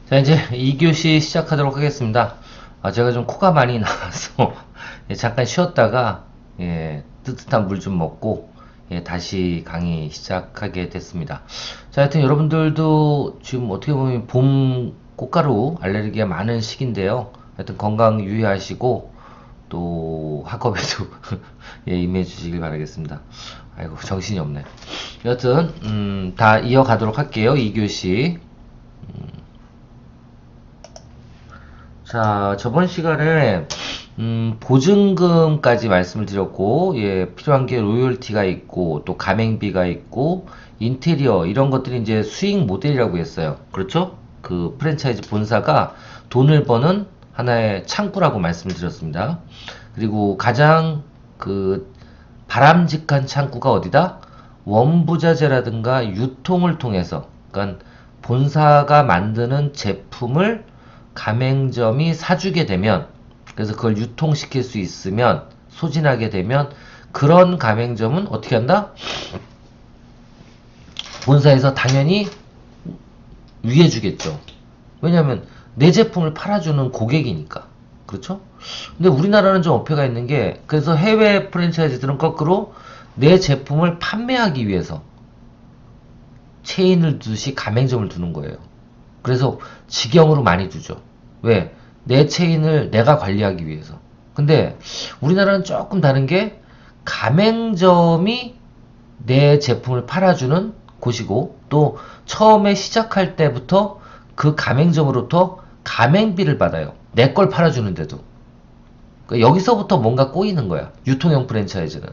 자, 이제 2교시 시작하도록 하겠습니다. 제가 좀 코가 많이 나와서 예, 잠깐 쉬었다가 예, 뜨뜻한 물 좀 먹고 예, 다시 강의 시작하게 됐습니다. 자, 하여튼 여러분들도 지금 어떻게 보면 봄 꽃가루 알레르기가 많은 시기인데요. 하여튼 건강 유의하시고 또 학업에도 예, 임해 주시길 바라겠습니다. 아이고 정신이 없네. 여하튼 다 이어가도록 할게요. 2교시. 자, 저번 시간에 보증금까지 말씀을 드렸고, 예, 필요한 게 로열티가 있고, 또 가맹비가 있고, 인테리어 이런 것들이 이제 수익 모델이라고 했어요. 그렇죠? 그 프랜차이즈 본사가 돈을 버는 하나의 창구라고 말씀을 드렸습니다. 그리고 가장 그 바람직한 창구가 어디다? 원부자재라든가 유통을 통해서, 그러니까 본사가 만드는 제품을 가맹점이 사주게 되면, 그래서 그걸 유통시킬 수 있으면, 소진하게 되면, 그런 가맹점은 어떻게 한다? 본사에서 당연히 위해주겠죠. 왜냐하면 내 제품을 팔아주는 고객이니까. 그렇죠? 근데 우리나라는 좀 어폐가 있는 게, 그래서 해외 프랜차이즈들은 거꾸로 내 제품을 판매하기 위해서 체인을 두듯이 가맹점을 두는 거예요. 그래서 직영으로 많이 두죠. 왜? 내 체인을 내가 관리하기 위해서. 근데 우리나라는 조금 다른 게 가맹점이 내 제품을 팔아주는 곳이고, 또 처음에 시작할 때부터 그 가맹점으로부터 가맹비를 받아요. 내 걸 팔아주는데도. 그러니까 여기서부터 뭔가 꼬이는 거야. 유통형 프랜차이즈는.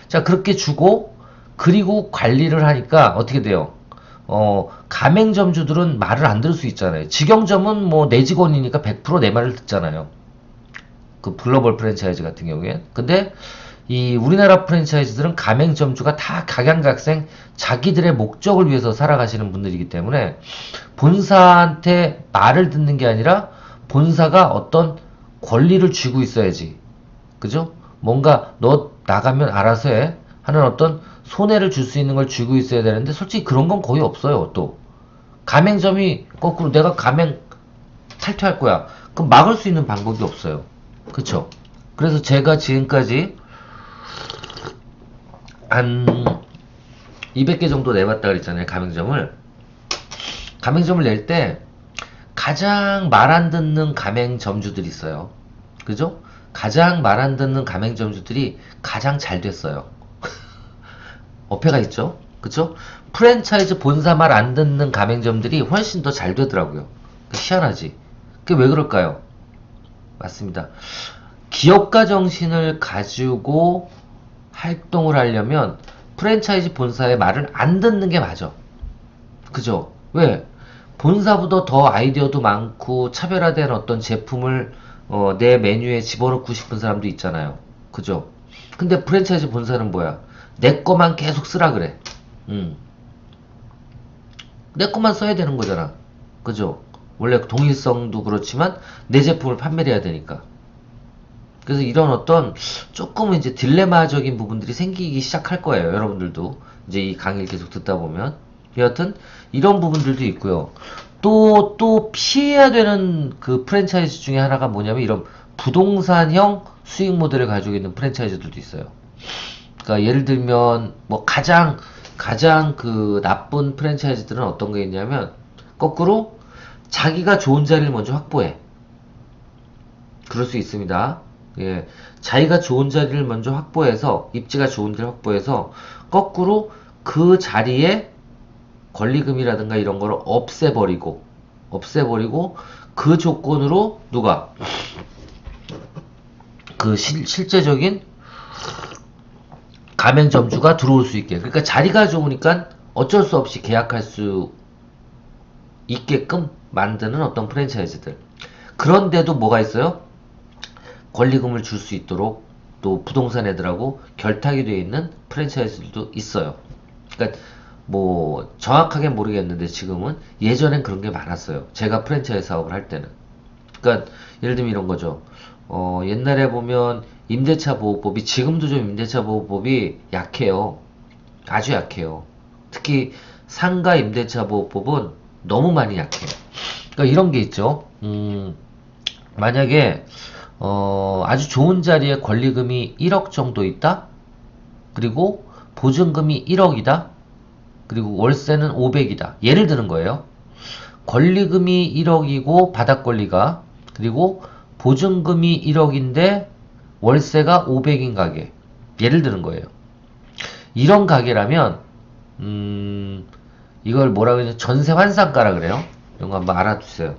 자, 그렇게 주고, 그리고 관리를 하니까 어떻게 돼요? 가맹점주들은 말을 안 들을 수 있잖아요. 직영점은 뭐 내 직원이니까 100%내 말을 듣잖아요. 그 글로벌 프랜차이즈 같은 경우엔. 근데 이 우리나라 프랜차이즈들은 가맹점주가 다 각양각색 자기들의 목적을 위해서 살아가시는 분들이기 때문에 본사한테 말을 듣는 게 아니라 본사가 어떤 권리를 쥐고 있어야지. 그죠? 뭔가 너 나가면 알아서 해 하는 어떤 손해를 줄 수 있는 걸 쥐고 있어야 되는데 솔직히 그런 건 거의 없어요. 또 가맹점이 거꾸로 내가 가맹 탈퇴할 거야. 그럼 막을 수 있는 방법이 없어요. 그쵸? 그래서 제가 지금까지 한 200개 정도 내봤다 그랬잖아요. 가맹점을 낼 때 가장 말 안 듣는 가맹점주들이 있어요. 그죠? 가장 말 안 듣는 가맹점주들이 가장 잘 됐어요. 어폐가 있죠? 그쵸? 프랜차이즈 본사 말 안 듣는 가맹점들이 훨씬 더 잘 되더라고요. 희한하지? 그게 왜 그럴까요? 맞습니다. 기업가 정신을 가지고 활동을 하려면 프랜차이즈 본사의 말을 안 듣는 게 맞아. 그죠? 왜? 본사보다 더 아이디어도 많고 차별화된 어떤 제품을 내 메뉴에 집어넣고 싶은 사람도 있잖아요. 그죠? 근데 프랜차이즈 본사는 뭐야? 내 거만 계속 쓰라 그래. 음. 내 거만 써야 되는 거잖아. 그죠? 원래 동일성도 그렇지만 내 제품을 판매를 해야 되니까. 그래서 이런 어떤 조금은 이제 딜레마적인 부분들이 생기기 시작할 거예요. 여러분들도 이제 이 강의를 계속 듣다 보면. 여하튼 이런 부분들도 있고요. 또 피해야 되는 그 프랜차이즈 중에 하나가 뭐냐면 이런 부동산형 수익 모델을 가지고 있는 프랜차이즈들도 있어요. 그러니까 예를 들면 뭐 가장 그 나쁜 프랜차이즈들은 어떤 게 있냐면 거꾸로 자기가 좋은 자리를 먼저 확보해. 그럴 수 있습니다. 예, 자기가 좋은 자리를 먼저 확보해서 입지가 좋은 데를 확보해서 거꾸로 그 자리에 권리금이라든가 이런 거를 없애버리고 그 조건으로 누가 그 실제적인 가맹점주가 들어올 수 있게, 그러니까 자리가 좋으니까 어쩔 수 없이 계약할 수 있게끔 만드는 어떤 프랜차이즈들. 그런데도 뭐가 있어요? 권리금을 줄 수 있도록 또 부동산 애들하고 결탁이 되어 있는 프랜차이즈들도 있어요. 그러니까 뭐 정확하게 모르겠는데 지금은 예전엔 그런 게 많았어요. 제가 프랜차이즈 사업을 할 때는. 그러니까 예를 들면 이런 거죠. 옛날에 보면 임대차 보호법이, 지금도 좀 임대차 보호법이 약해요. 아주 약해요. 특히 상가 임대차 보호법은 너무 많이 약해요. 그러니까 이런 게 있죠. 만약에 아주 좋은 자리에 권리금이 1억 정도 있다. 그리고 보증금이 1억이다. 그리고 월세는 500이다. 예를 드는 거예요. 권리금이 1억이고 바닥 권리가, 그리고 보증금이 1억인데 월세가 500인 가게. 예를 드는 거예요. 이런 가게라면 이걸 뭐라 그러냐, 전세 환산가라 그래요. 이런 거 한번 알아두세요.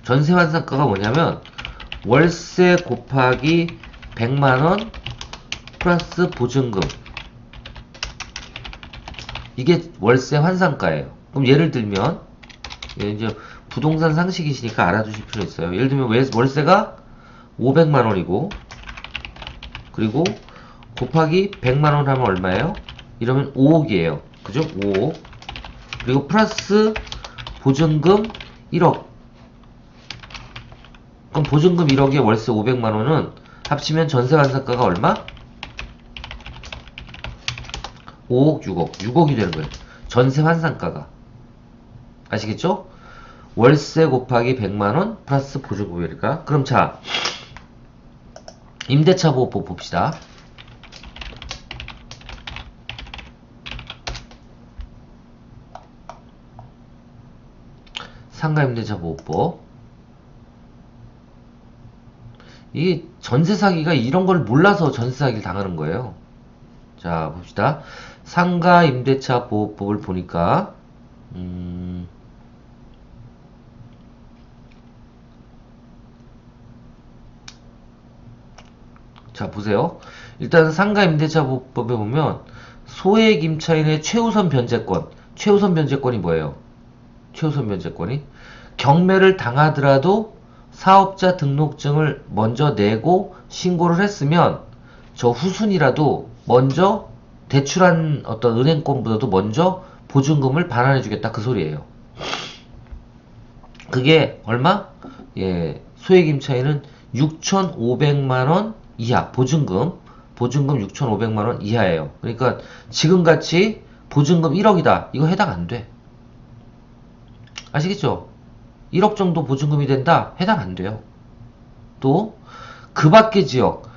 전세 환산가가 뭐냐면 월세 곱하기 100만원 플러스 보증금, 이게 월세 환산가예요. 그럼 예를 들면 이제 부동산 상식이시니까 알아두실 필요 있어요. 예를 들면 월세가 500만원이고 그리고 곱하기 100만원 하면 얼마예요? 이러면 5억이에요. 그죠? 5억. 그리고 플러스 보증금 1억. 그럼 보증금 1억에 월세 500만원은 합치면 전세 환산가가 얼마? 5억, 6억. 6억이 되는 거예요. 전세 환산가가. 아시겠죠? 월세 곱하기 100만원 플러스 보증금이니까. 그럼 자, 임대차 보호법 봅시다. 상가 임대차 보호법. 이 전세 사기가 이런 걸 몰라서 전세 사기를 당하는 거예요. 자, 봅시다. 상가 임대차 보호법을 보니까 자, 보세요. 일단 상가 임대차 보호법에 보면 소액 임차인의 최우선 변제권. 최우선 변제권이 뭐예요? 최우선 변제권이 경매를 당하더라도 사업자 등록증을 먼저 내고 신고를 했으면 저 후순이라도 먼저 대출한 어떤 은행권보다도 먼저 보증금을 반환해 주겠다, 그 소리예요. 그게 얼마? 예, 소액 임차인은 6,500만원 이하, 보증금 6,500만원 이하예요. 그러니까 지금같이 보증금 1억이다, 이거 해당 안 돼. 아시겠죠? 1억 정도 보증금이 된다? 해당 안 돼요. 또 그 밖의 지역,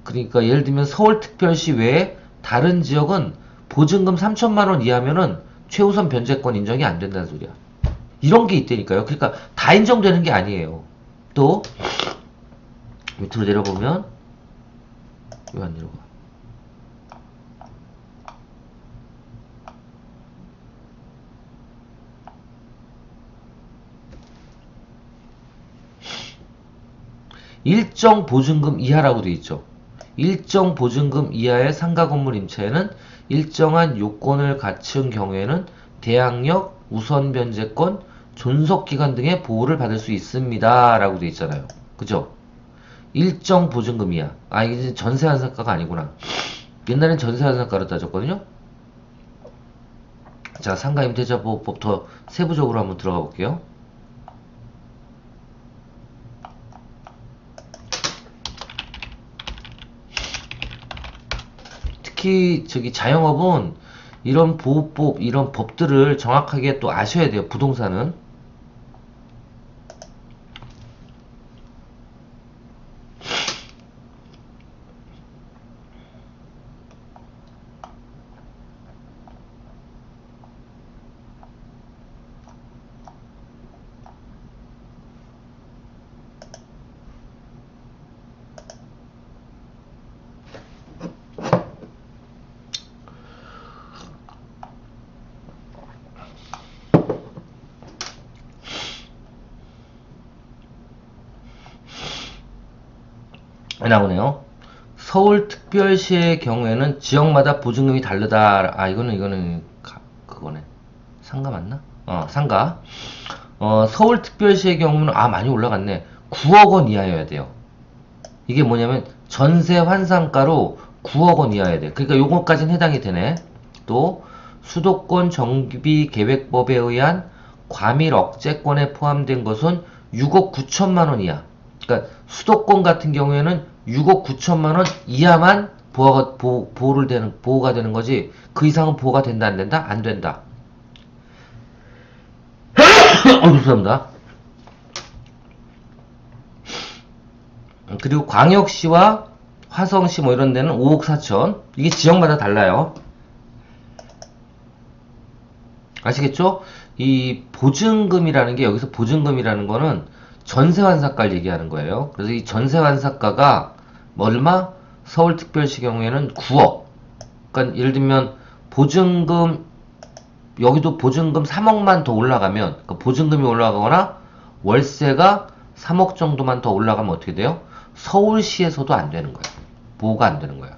그러니까 예를 들면 서울특별시 외에 다른 지역은 보증금 3천만원 이하면은 최우선 변제권 인정이 안 된다는 소리야. 이런 게 있다니까요. 그러니까 다 인정되는 게 아니에요. 또 밑으로 내려보면 왜 안 내려가? 일정 보증금 이하라고 되어 있죠. 일정 보증금 이하의 상가 건물 임차에는 일정한 요건을 갖춘 경우에는 대항력, 우선 변제권, 존속 기간 등의 보호를 받을 수 있습니다. 라고 되어 있잖아요. 그죠? 일정 보증금 이하. 아, 이게 전세 환산가가 아니구나. 옛날엔 전세 환산가로 따졌거든요. 자, 상가 임대차 보호법 더 세부적으로 한번 들어가 볼게요. 특히 저기 자영업은 이런 보호법, 이런 법들을 정확하게 또 아셔야 돼요. 부동산은. 나오네요. 서울특별시의 경우에는 지역마다 보증금이 다르다. 아, 이거는 그거네. 상가 맞나? 상가. 서울특별시의 경우는 많이 올라갔네. 9억 원 이하여야 돼요. 이게 뭐냐면 전세 환산가로 9억 원 이하여야 돼. 그러니까 요거까지는 해당이 되네. 또 수도권 정비 계획법에 의한 과밀 억제권에 포함된 것은 6억 9천만 원 이하. 그러니까 수도권 같은 경우에는 6억 9천만 원 이하만 보호가 되는 거지. 그 이상은 보호가 된다, 안 된다? 안 된다. 죄송합니다. 그리고 광역시와 화성시 뭐 이런 데는 5억 4천. 이게 지역마다 달라요. 아시겠죠? 이 보증금이라는 게, 여기서 보증금이라는 거는 전세환사가를 얘기하는 거예요. 그래서 이 전세환사가가 얼마? 서울특별시 경우에는 9억. 그러니까 예를 들면 보증금, 여기도 보증금 3억만 더 올라가면, 그러니까 보증금이 올라가거나 월세가 3억 정도만 더 올라가면 어떻게 돼요? 서울시에서도 안 되는 거예요. 보호가 안 되는 거예요.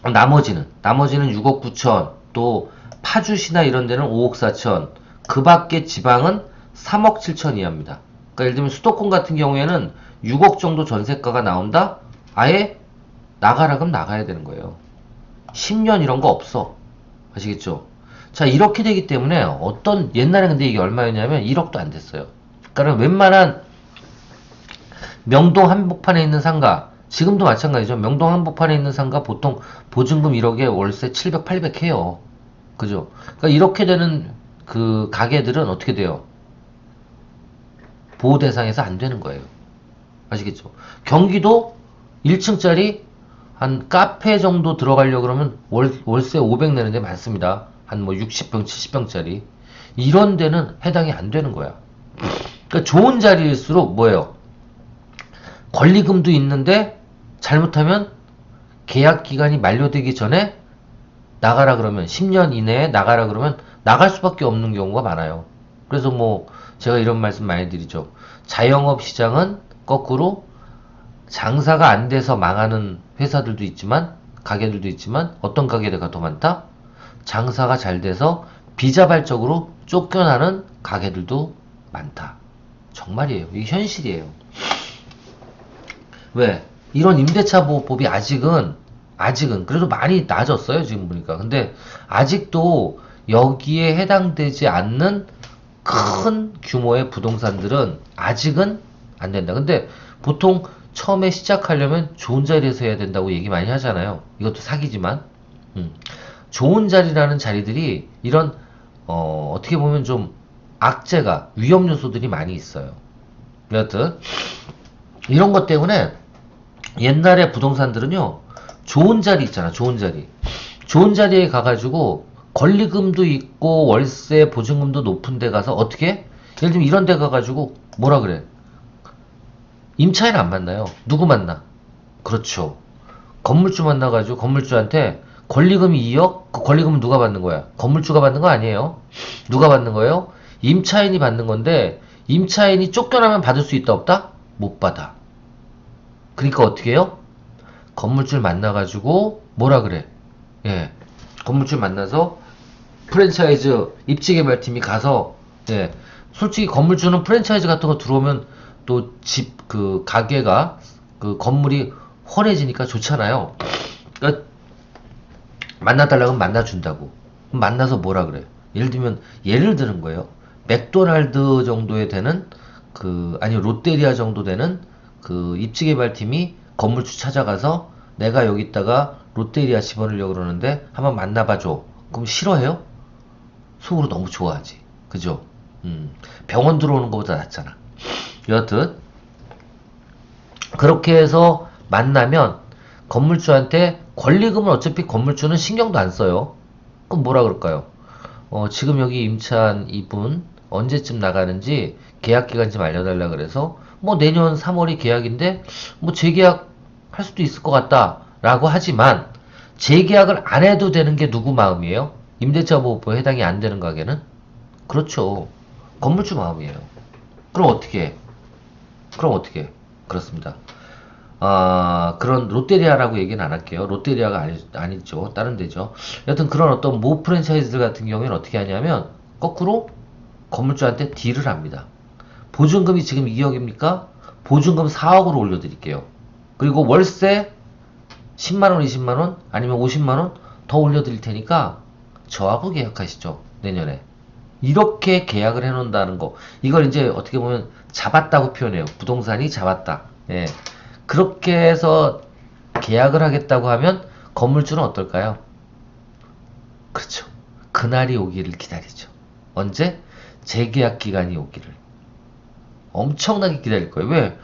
나머지는 6억 9천, 또 파주시나 이런 데는 5억 4천, 그 밖에 지방은 3억 7천 이하입니다. 그러니까 예를 들면 수도권 같은 경우에는 6억 정도 전세가가 나온다? 아예 나가라 그럼 나가야 되는 거예요. 10년 이런 거 없어. 아시겠죠? 자, 이렇게 되기 때문에 옛날에 근데 이게 얼마였냐면 1억도 안 됐어요. 그러니까 웬만한 명동 한복판에 있는 상가, 지금도 마찬가지죠. 명동 한복판에 있는 상가 보통 보증금 1억에 월세 700, 800 해요. 그죠? 그러니까 이렇게 되는 그 가게들은 어떻게 돼요? 보호 대상에서 안 되는 거예요. 아시겠죠? 경기도 1층짜리 한 카페 정도 들어가려고 그러면 월세 500 내는 데 많습니다. 한 뭐 60평, 70평짜리. 이런 데는 해당이 안 되는 거야. 그러니까 좋은 자리일수록 뭐예요? 권리금도 있는데 잘못하면 계약 기간이 만료되기 전에 나가라 그러면 10년 이내에 나가라 그러면 나갈 수밖에 없는 경우가 많아요. 그래서 뭐 제가 이런 말씀 많이 드리죠. 자영업 시장은 거꾸로 장사가 안 돼서 망하는 회사들도 있지만, 가게들도 있지만, 어떤 가게가 더 많다? 장사가 잘 돼서 비자발적으로 쫓겨나는 가게들도 많다. 정말이에요. 이게 현실이에요. 왜? 이런 임대차 보호법이 아직은 그래도 많이 나아졌어요, 지금 보니까. 근데 아직도 여기에 해당되지 않는 큰 규모의 부동산들은 아직은 안 된다. 근데 보통 처음에 시작하려면 좋은 자리에서 해야 된다고 얘기 많이 하잖아요. 이것도 사기지만. 좋은 자리라는 자리들이 이런 어떻게 보면 좀 악재가, 위험 요소들이 많이 있어요. 여하튼 이런 것 때문에 옛날에 부동산들은요, 좋은 자리 있잖아, 좋은 자리. 좋은 자리에 가가지고 권리금도 있고 월세 보증금도 높은 데 가서 어떻게? 예를 들면 이런 데 가가지고 뭐라 그래? 임차인 안 만나요. 누구 만나? 그렇죠. 건물주 만나가지고 건물주한테 권리금이 2억? 그 권리금은 누가 받는 거야? 건물주가 받는 거 아니에요. 누가 받는 거예요? 임차인이 받는 건데, 임차인이 쫓겨나면 받을 수 있다 없다? 못 받아. 그러니까 어떻게 해요? 건물주를 만나가지고 뭐라 그래? 예, 건물주 만나서 프랜차이즈 입지개발팀이 가서, 예, 솔직히 건물주는 프랜차이즈 같은 거 들어오면 또 그 가게가, 그 건물이 훤해지니까 좋잖아요. 그러니까 만나달라고 하면 만나준다고. 그럼 만나서 뭐라 그래? 예를 드는 거예요. 맥도날드 정도에 되는 아니 롯데리아 정도 되는 그 입지개발팀이 건물주 찾아가서 내가 여기다가 롯데리아 집어넣으려고 그러는데 한번 만나봐줘. 그럼 싫어해요? 속으로 너무 좋아하지. 그죠? 병원 들어오는 것보다 낫잖아. 여하튼 그렇게 해서 만나면 건물주한테 권리금은 어차피 건물주는 신경도 안 써요. 그럼 뭐라 그럴까요? 지금 여기 임차한 이분 언제쯤 나가는지 계약기간 좀 알려달라 그래서 뭐 내년 3월이 계약인데 뭐 재계약 할 수도 있을 것 같다 라고 하지만, 재계약을 안 해도 되는 게 누구 마음이에요? 임대차 보호법에 해당이 안 되는 가게는? 그렇죠. 건물주 마음이에요. 그럼 어떻게 해? 그렇습니다. 그런 롯데리아라고 얘기는 안 할게요. 롯데리아가 아니죠. 다른 데죠. 여튼 그런 어떤 모 프랜차이즈들 같은 경우에는 어떻게 하냐면 거꾸로 건물주한테 딜을 합니다. 보증금이 지금 2억입니까? 보증금 4억으로 올려드릴게요. 그리고 월세 10만원, 20만원 아니면 50만원 더 올려드릴 테니까 저하고 계약하시죠. 내년에. 이렇게 계약을 해놓는다는 거. 이걸 이제 어떻게 보면 잡았다고 표현해요. 부동산이 잡았다. 예. 그렇게 해서 계약을 하겠다고 하면 건물주는 어떨까요? 그렇죠. 그날이 오기를 기다리죠. 언제? 재계약 기간이 오기를. 엄청나게 기다릴 거예요. 왜?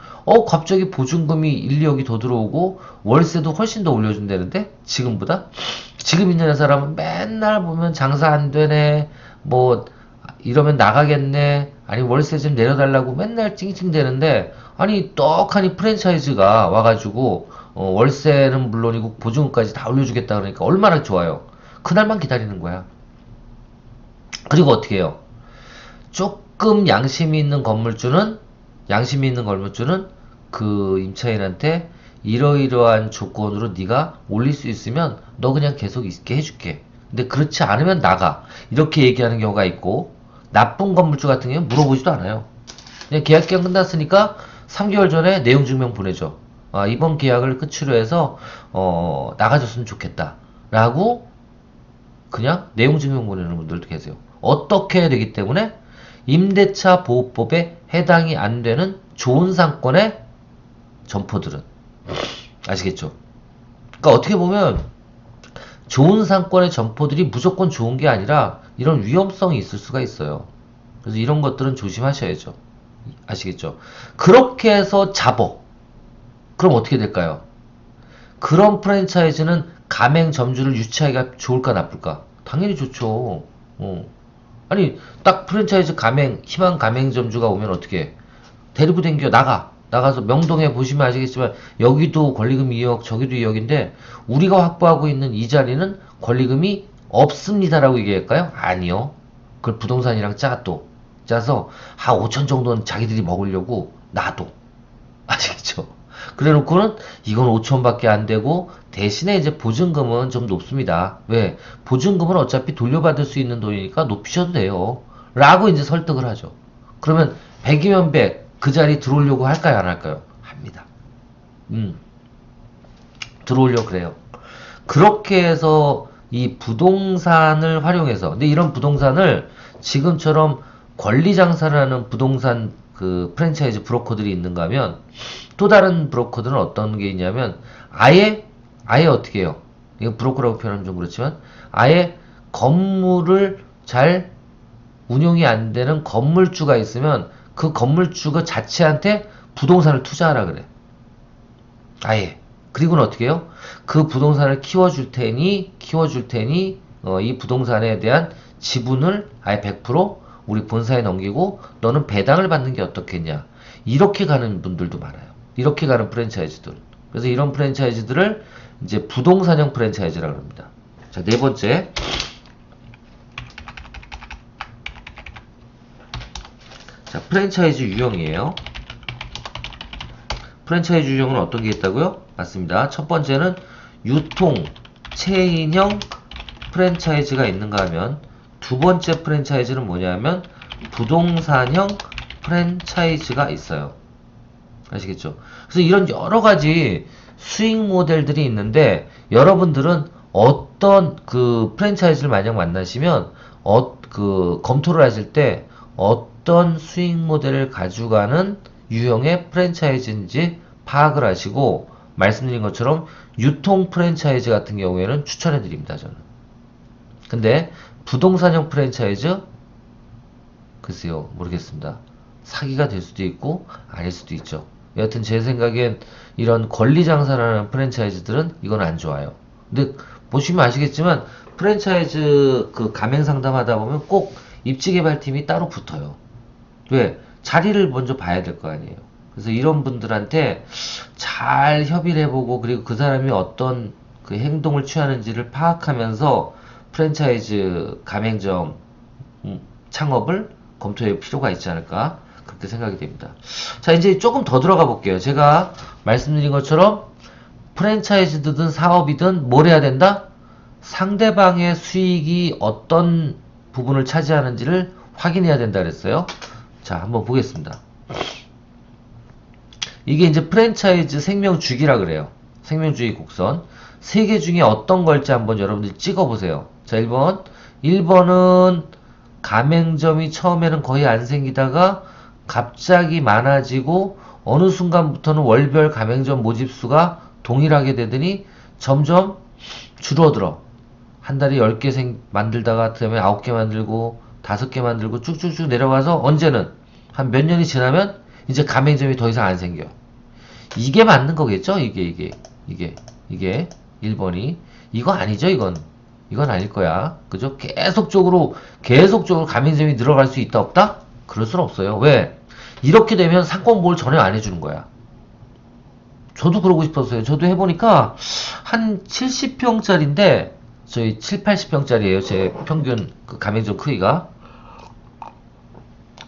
갑자기 보증금이 1, 2억이 더 들어오고 월세도 훨씬 더 올려준다는데? 지금보다? 지금 있는 사람은 맨날 보면 장사 안 되네, 뭐 이러면 나가겠네, 아니 월세 좀 내려달라고 맨날 찡찡대는데, 아니 떡하니 프랜차이즈가 와가지고 월세는 물론이고 보증금까지 다 올려주겠다 그러니까 얼마나 좋아요. 그날만 기다리는 거야. 그리고 어떻게 해요? 조금 양심이 있는 건물주는 그 임차인한테 이러이러한 조건으로 네가 올릴 수 있으면 너 그냥 계속 있게 해줄게. 근데 그렇지 않으면 나가. 이렇게 얘기하는 경우가 있고, 나쁜 건물주 같은 경우는 물어보지도 않아요. 그냥 계약기간 끝났으니까 3개월 전에 내용 증명 보내줘. 아, 이번 계약을 끝으로 해서 나가줬으면 좋겠다 라고 그냥 내용 증명 보내는 분들도 계세요. 어떻게 해야 되기 때문에 임대차 보호법에 해당이 안 되는 좋은 상권의 점포들은, 아시겠죠? 그러니까 어떻게 보면 좋은 상권의 점포들이 무조건 좋은 게 아니라 이런 위험성이 있을 수가 있어요. 그래서 이런 것들은 조심하셔야죠. 아시겠죠? 그렇게 해서 잡어. 그럼 어떻게 될까요? 그런 프랜차이즈는 가맹점주를 유치하기가 좋을까 나쁠까? 당연히 좋죠. 아니 딱 프랜차이즈 희망 가맹점주가 오면 어떻게 해? 데리고 댕겨 나가서 명동에 보시면 아시겠지만 여기도 권리금 2억 저기도 2억인데 우리가 확보하고 있는 이 자리는 권리금이 없습니다라고 얘기할까요? 아니요. 그걸 부동산이랑 짜서 한 5천 정도는 자기들이 먹으려고 놔둬. 아시겠죠? 그래 놓고는 이건 5천밖에 안 되고 대신에 이제 보증금은 좀 높습니다. 왜? 보증금은 어차피 돌려받을 수 있는 돈이니까 높이셔도 돼요. 라고 이제 설득을 하죠. 그러면 100이면 100, 그 자리 들어오려고 할까요? 안 할까요? 합니다. 들어오려고 그래요. 그렇게 해서 이 부동산을 활용해서, 근데 이런 부동산을 지금처럼 권리 장사를 하는 부동산 그 프랜차이즈 브로커들이 있는가 하면, 또 다른 브로커들은 어떤 게 있냐면 아예 어떻게 해요? 이거 브로커라고 표현하면 좀 그렇지만 아예 건물을 잘 운용이 안 되는 건물주가 있으면 그 건물주가 자체한테 부동산을 투자하라 그래. 아예. 그리고는 어떻게 해요? 그 부동산을 키워줄 테니 이 부동산에 대한 지분을 아예 100% 우리 본사에 넘기고 너는 배당을 받는 게 어떻겠냐. 이렇게 가는 분들도 많아요. 이렇게 가는 프랜차이즈들. 그래서 이런 프랜차이즈들을 이제 부동산형 프랜차이즈라고 합니다. 자, 네 번째. 자, 프랜차이즈 유형이에요. 프랜차이즈 유형은 어떤 게 있다고요? 맞습니다. 첫 번째는 유통, 체인형 프랜차이즈가 있는가 하면, 두 번째 프랜차이즈는 뭐냐면 부동산형 프랜차이즈가 있어요. 아시겠죠? 그래서 이런 여러 가지 수익 모델들이 있는데 여러분들은 어떤 그 프랜차이즈를 만약 만나시면 그 검토를 하실 때 어떤 수익 모델을 가져가는 유형의 프랜차이즈인지 파악을 하시고, 말씀드린 것처럼 유통 프랜차이즈 같은 경우에는 추천해 드립니다. 저는. 근데 부동산형 프랜차이즈 글쎄요, 모르겠습니다. 사기가 될 수도 있고 아닐 수도 있죠. 여하튼 제 생각엔 이런 권리 장사를 하는 프랜차이즈들은 이건 안 좋아요. 근데 보시면 아시겠지만 프랜차이즈 그 가맹 상담하다 보면 꼭 입지개발팀이 따로 붙어요. 왜? 자리를 먼저 봐야 될 거 아니에요. 그래서 이런 분들한테 잘 협의를 해보고, 그리고 그 사람이 어떤 그 행동을 취하는지를 파악하면서 프랜차이즈 가맹점 창업을 검토할 필요가 있지 않을까, 그렇게 생각이 됩니다. 자, 이제 조금 더 들어가 볼게요. 제가 말씀드린 것처럼 프랜차이즈든 사업이든 뭘 해야 된다? 상대방의 수익이 어떤 부분을 차지하는지를 확인해야 된다 그랬어요. 자, 한번 보겠습니다. 이게 이제 프랜차이즈 생명주기라 그래요. 생명주기 곡선. 세 개 중에 어떤 걸지 한번 여러분들 찍어보세요. 자, 1번은 가맹점이 처음에는 거의 안 생기다가 갑자기 많아지고 어느 순간부터는 월별 가맹점 모집수가 동일하게 되더니 점점 줄어들어. 한 달에 10개 만들다가 그다음에 9개 만들고 5개 만들고 쭉쭉쭉 내려가서 언제는 한 몇 년이 지나면 이제 가맹점이 더 이상 안 생겨. 이게 맞는 거겠죠? 이게 1번이. 이거 아니죠, 이건 아닐 거야. 그죠? 계속적으로 가맹점이 늘어갈 수 있다, 없다? 그럴 순 없어요. 왜? 이렇게 되면 상권 보호를 전혀 안 해주는 거야. 저도 그러고 싶었어요. 저도 해보니까 한 70평짜리인데 저희 7, 80평짜리예요. 제 평균 그 가맹점 크기가.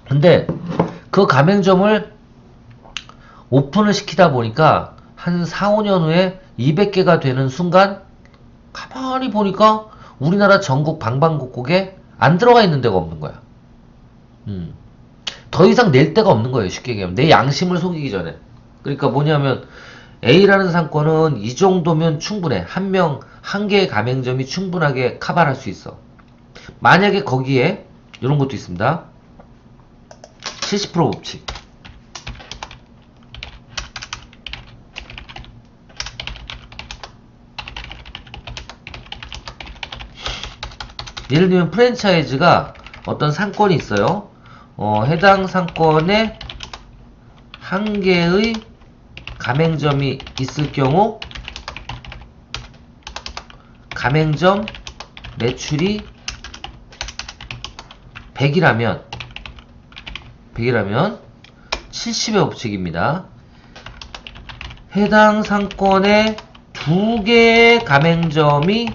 근데 그 가맹점을 오픈을 시키다 보니까 한 4, 5년 후에 200개가 되는 순간 가만히 보니까 우리나라 전국 방방곡곡에 안 들어가 있는 데가 없는 거야. 더 이상 낼 데가 없는 거예요. 쉽게 얘기하면. 내 양심을 속이기 전에. 그러니까 뭐냐면 A라는 상권은 이 정도면 충분해. 한 개의 가맹점이 충분하게 커버할 수 있어. 만약에 거기에 이런 것도 있습니다. 70% 법칙. 예를 들면 프랜차이즈가 어떤 상권이 있어요. 해당 상권에 한 개의 가맹점이 있을 경우 가맹점 매출이 100이라면 70의 법칙입니다. 해당 상권에 2개의 가맹점이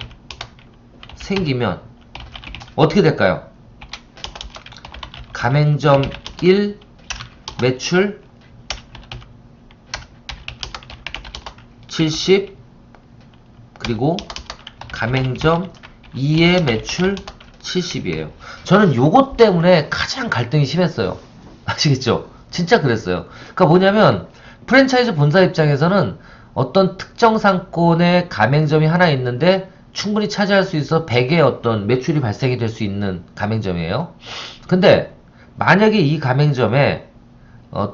생기면 어떻게 될까요? 가맹점 1 매출 70 그리고 가맹점 2의 매출 70이에요. 저는 요것 때문에 가장 갈등이 심했어요. 아시겠죠? 진짜 그랬어요. 그러니까 뭐냐면 프랜차이즈 본사 입장에서는 어떤 특정 상권에 가맹점이 하나 있는데 충분히 차지할 수 있어 100의 어떤 매출이 발생이 될 수 있는 가맹점이에요. 근데 만약에 이 가맹점에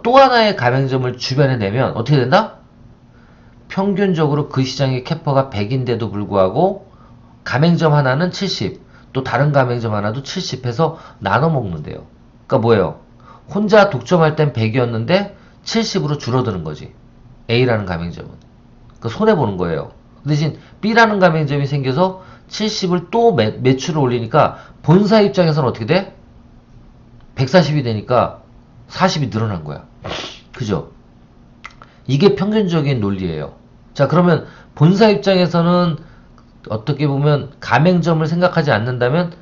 또 하나의 가맹점을 주변에 내면 어떻게 된다? 평균적으로 그 시장의 캐파가 100인데도 불구하고 가맹점 하나는 70, 또 다른 가맹점 하나도 70 해서 나눠 먹는데요. 그러니까 뭐예요? 혼자 독점할 땐 100이었는데 70으로 줄어드는 거지. A라는 가맹점은. 그러니까 손해보는 거예요. 그 대신 B라는 가맹점이 생겨서 70을 또 매출을 올리니까 본사 입장에서는 어떻게 돼? 140이 되니까 40이 늘어난 거야. 그죠? 이게 평균적인 논리예요. 자, 그러면 본사 입장에서는 어떻게 보면 가맹점을 생각하지 않는다면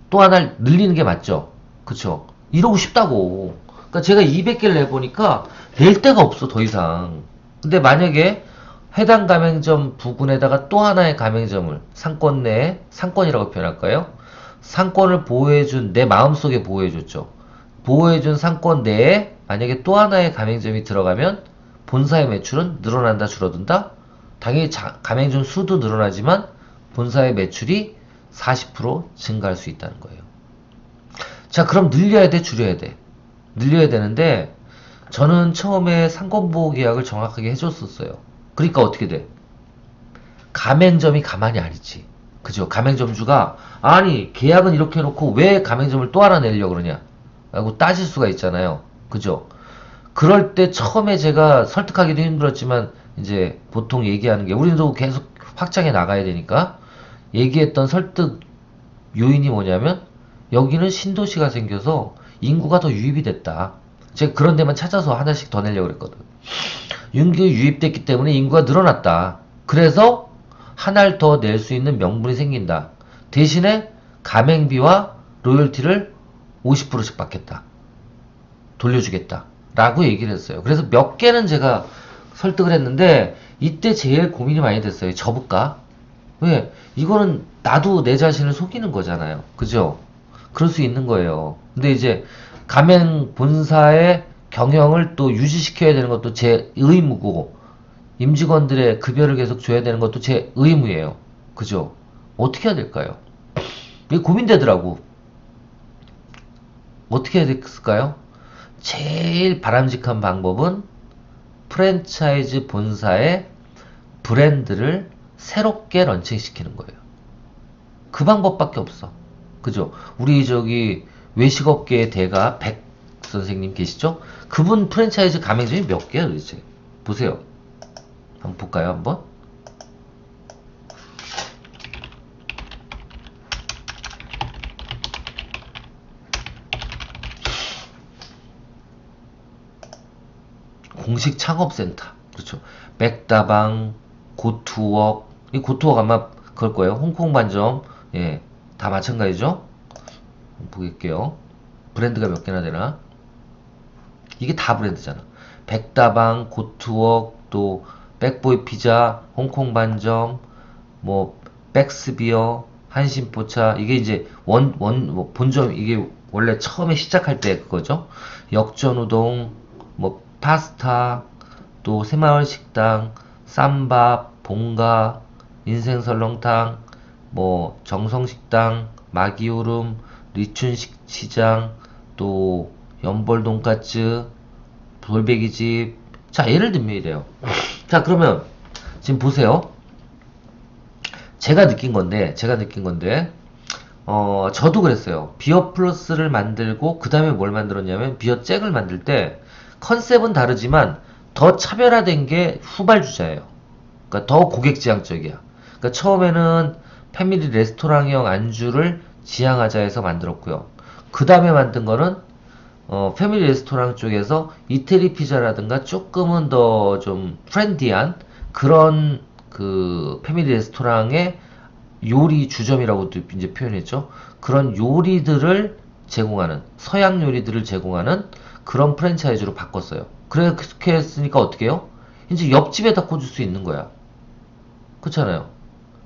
또 하나를 늘리는 게 맞죠? 그쵸? 이러고 싶다고. 그러니까 제가 200개를 내보니까 낼 데가 없어, 더 이상. 근데 만약에 해당 가맹점 부근에다가 또 하나의 가맹점을 상권 내에, 상권이라고 표현할까요? 상권을 보호해준, 내 마음속에 보호해줬죠. 보호해준 상권 내에 만약에 또 하나의 가맹점이 들어가면 본사의 매출은 늘어난다, 줄어든다? 당연히 가맹점 수도 늘어나지만 본사의 매출이 40% 증가할 수 있다는 거예요. 자, 그럼 늘려야 돼, 줄여야 돼? 늘려야 되는데 저는 처음에 상권보호 계약을 정확하게 해줬었어요. 그러니까 어떻게 돼? 가맹점이 가만히 안 있지. 그죠? 가맹점주가 아니 계약은 이렇게 해놓고 왜 가맹점을 또 하나 내려고 그러냐 라고 따질 수가 있잖아요. 그죠? 그럴 때 처음에 제가 설득하기도 힘들었지만 이제 보통 얘기하는 게 우리도 계속 확장해 나가야 되니까 얘기했던 설득 요인이 뭐냐면 여기는 신도시가 생겨서 인구가 더 유입이 됐다. 제가 그런 데만 찾아서 하나씩 더 내려고 그랬거든. 인구 유입됐기 때문에 인구가 늘어났다. 그래서 하나를 더 낼 수 있는 명분이 생긴다. 대신에 가맹비와 로열티를 50%씩 받겠다. 돌려주겠다. 라고 얘기를 했어요. 그래서 몇 개는 제가 설득을 했는데 이때 제일 고민이 많이 됐어요. 접을까? 왜? 이거는 나도 내 자신을 속이는 거잖아요. 그죠? 그럴 수 있는 거예요. 근데 이제 가맹 본사의 경영을 또 유지시켜야 되는 것도 제 의무고 임직원들의 급여를 계속 줘야 되는 것도 제 의무예요. 그죠? 어떻게 해야 될까요? 이게 고민되더라고. 어떻게 해야 됐을까요? 제일 바람직한 방법은 프랜차이즈 본사에 브랜드를 새롭게 런칭시키는 거예요. 그 방법밖에 없어. 그죠? 우리 저기 외식업계의 대가 백 선생님 계시죠? 그분 프랜차이즈 가맹점이 몇 개야 도대체? 보세요. 한번 볼까요? 한번. 공식 창업센터. 그렇죠. 백다방, 고투웍. 이 고투웍 아마 그럴 거예요. 홍콩 반점. 예. 다 마찬가지죠? 한번 보겠게요. 브랜드가 몇 개나 되나? 이게 다 브랜드잖아. 백다방, 고투웍, 또 백보이 피자, 홍콩 반점, 뭐 백스비어, 한신포차. 이게 이제 뭐 본점 이게 원래 처음에 시작할 때 그거죠. 역전우동, 뭐 파스타, 또 새마을식당, 쌈밥, 봉가, 인생설렁탕, 뭐 정성식당, 마기오름, 리춘시장, 또 연벌돈까츠, 돌베기집. 자, 예를 들면 이래요. 자, 그러면 지금 보세요. 제가 느낀 건데 저도 그랬어요. 비어 플러스를 만들고 그 다음에 뭘 만들었냐면 비어 잭을 만들 때 컨셉은 다르지만 더 차별화된 게 후발주자예요. 그러니까 더 고객 지향적이야. 그러니까 처음에는 패밀리 레스토랑형 안주를 지향하자 해서 만들었고요. 그 다음에 만든 거는 패밀리 레스토랑 쪽에서 이태리 피자라든가 조금은 더 좀 프렌디한 그런 그 패밀리 레스토랑의 요리 주점이라고도 이제 표현했죠. 그런 요리들을 제공하는 서양 요리들을 제공하는 그런 프랜차이즈로 바꿨어요. 그렇게 했으니까 어떻게 해요? 이제 옆집에다 꽂을 수 있는 거야. 그렇잖아요.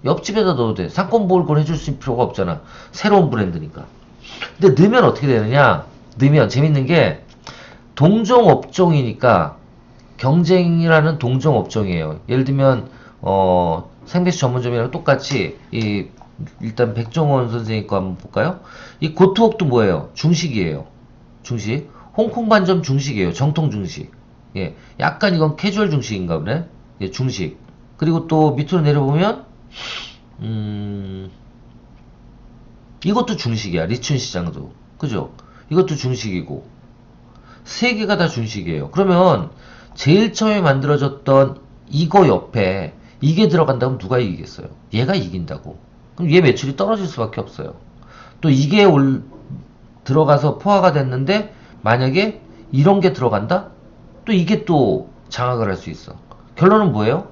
옆집에다 넣어도 돼. 상권볼걸 해줄 수 있는 필요가 없잖아. 새로운 브랜드니까. 근데 넣으면 어떻게 되느냐? 넣으면 재밌는 게 동종업종이니까 경쟁이라는 동종업종이에요. 예를 들면 생배추 전문점이랑 똑같이 일단 백종원 선생님 거 한번 볼까요? 이 고투웍도 뭐예요? 중식이에요. 중식. 홍콩 반점 중식이에요. 정통 중식. 예, 약간 이건 캐주얼 중식인가 보네. 예, 중식. 그리고 또 밑으로 내려보면 이것도 중식이야. 리춘시장도. 그죠? 이것도 중식이고. 세 개가 다 중식이에요. 그러면 제일 처음에 만들어졌던 이거 옆에 이게 들어간다면 누가 이기겠어요? 얘가 이긴다고. 그럼 얘 매출이 떨어질 수밖에 없어요. 또 이게 들어가서 포화가 됐는데 만약에 이런 게 들어간다? 또 이게 또 장악을 할 수 있어. 결론은 뭐예요?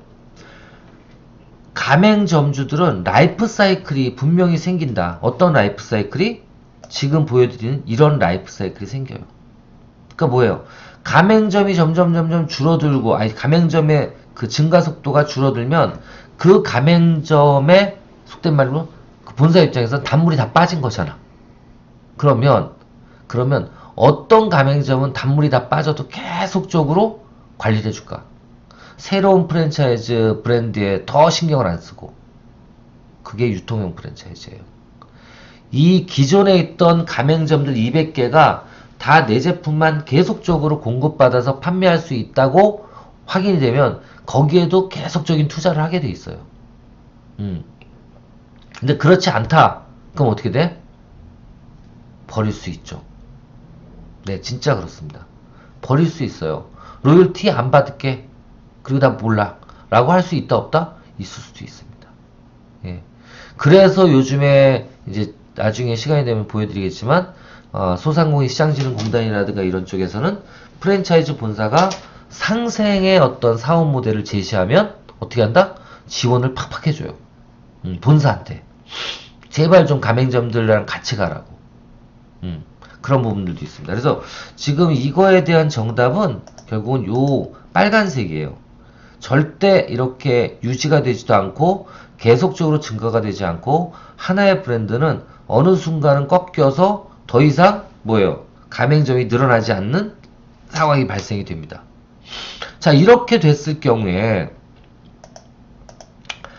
가맹점주들은 라이프 사이클이 분명히 생긴다. 어떤 라이프 사이클이? 지금 보여드리는 이런 라이프 사이클이 생겨요. 그러니까 뭐예요? 가맹점이 점점 줄어들고, 아니 가맹점의 그 증가 속도가 줄어들면 그 가맹점의 속된 말로 그 본사 입장에서 단물이 다 빠진 거잖아. 그러면 어떤 가맹점은 단물이 다 빠져도 계속적으로 관리를 해줄까? 새로운 프랜차이즈 브랜드에 더 신경을 안 쓰고. 그게 유통형 프랜차이즈예요. 이 기존에 있던 가맹점들 200개가 다 내 제품만 계속적으로 공급받아서 판매할 수 있다고 확인이 되면 거기에도 계속적인 투자를 하게 돼 있어요. 근데 그렇지 않다. 그럼 어떻게 돼? 버릴 수 있죠. 네, 진짜 그렇습니다. 버릴 수 있어요. 로열티 안 받을게. 그리고 나 몰라. 라고 할 수 있다 없다? 있을 수도 있습니다. 예. 그래서 요즘에 이제 나중에 시간이 되면 보여드리겠지만 소상공인 시장진흥공단이라든가 이런 쪽에서는 프랜차이즈 본사가 상생의 어떤 사업 모델을 제시하면 어떻게 한다? 지원을 팍팍 해줘요. 본사한테. 제발 좀 가맹점들이랑 같이 가라고. 그런 부분들도 있습니다. 그래서 지금 이거에 대한 정답은 결국은 요 빨간색이에요. 절대 이렇게 유지가 되지도 않고 계속적으로 증가가 되지 않고 하나의 브랜드는 어느 순간은 꺾여서 더 이상 뭐예요? 가맹점이 늘어나지 않는 상황이 발생이 됩니다. 자, 이렇게 됐을 경우에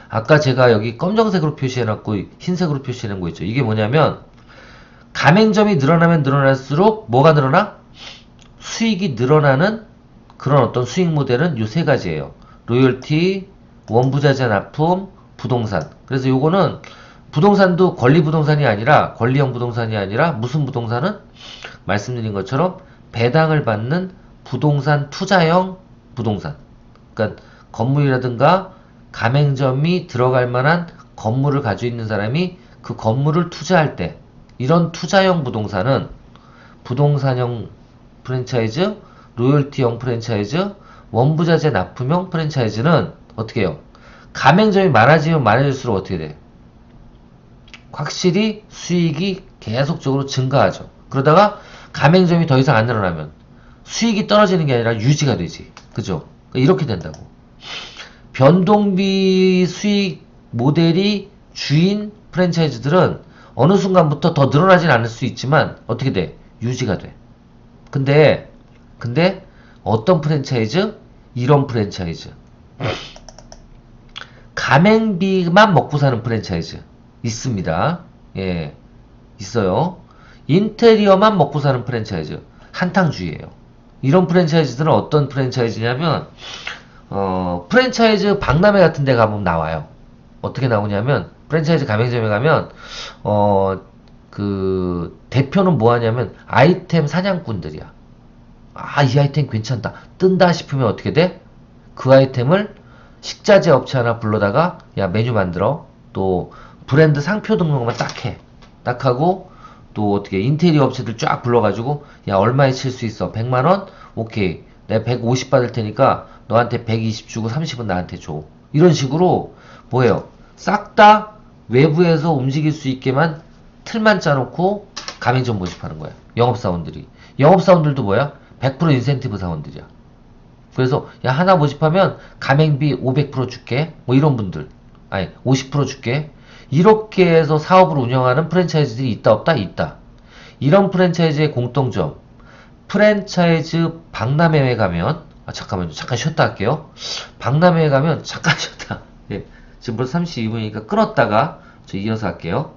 아까 제가 여기 검정색으로 표시해놨고 흰색으로 표시해놓은 거 있죠. 이게 뭐냐면 가맹점이 늘어나면 늘어날수록 뭐가 늘어나? 수익이 늘어나는 그런 어떤 수익 모델은 요 세 가지예요. 로열티, 원부자재 납품, 부동산. 그래서 요거는 부동산도 권리부동산이 아니라 권리형 부동산이 아니라 무슨 부동산은 말씀드린 것처럼 배당을 받는 부동산 투자형 부동산. 그러니까 건물이라든가 가맹점이 들어갈 만한 건물을 가지고 있는 사람이 그 건물을 투자할 때 이런 투자형 부동산은 부동산형 프랜차이즈, 로열티형 프랜차이즈, 원부자재 납품형 프랜차이즈는 어떻게 해요? 가맹점이 많아지면 많아질수록 어떻게 돼? 확실히 수익이 계속적으로 증가하죠. 그러다가 가맹점이 더 이상 안 늘어나면 수익이 떨어지는 게 아니라 유지가 되지. 그죠? 그러니까 이렇게 된다고. 변동비 수익 모델이 주인 프랜차이즈들은 어느 순간부터 더 늘어나진 않을 수 있지만 어떻게 돼? 유지가 돼. 근데 어떤 프랜차이즈? 이런 프랜차이즈. 가맹비만 먹고 사는 프랜차이즈 있습니다. 예, 있어요. 인테리어만 먹고 사는 프랜차이즈 한탕주의예요. 이런 프랜차이즈들은 어떤 프랜차이즈냐면 프랜차이즈 박람회 같은 데 가보면 나와요. 어떻게 나오냐면 프랜차이즈 가맹점에 가면 그 대표는 뭐 하냐면 아이템 사냥꾼들이야. 아, 이 아이템 괜찮다. 뜬다 싶으면 어떻게 돼? 그 아이템을 식자재 업체 하나 불러다가 야 메뉴 만들어. 또 브랜드 상표 등록만 딱 해. 딱 하고 또 어떻게 인테리어 업체들 쫙 불러가지고 야 얼마에 칠 수 있어? 100만원? 오케이. 내가 150 받을 테니까 너한테 120 주고 30은 나한테 줘. 이런 식으로 뭐예요? 싹 다 외부에서 움직일 수 있게만 틀만 짜놓고 가맹점 모집하는 거야. 영업사원들이. 영업사원들도 뭐야? 100% 인센티브 사원들이야. 그래서 야 하나 모집하면 가맹비 500% 줄게. 뭐 이런 분들. 아니 50% 줄게. 이렇게 해서 사업을 운영하는 프랜차이즈들이 있다 없다? 있다. 이런 프랜차이즈의 공통점. 프랜차이즈 박람회에 가면 잠깐만요. 잠깐 쉬었다 할게요. 박람회에 가면 잠깐 쉬었다. 예, 지금 벌써 32분이니까 끊었다가 저 이어서 할게요.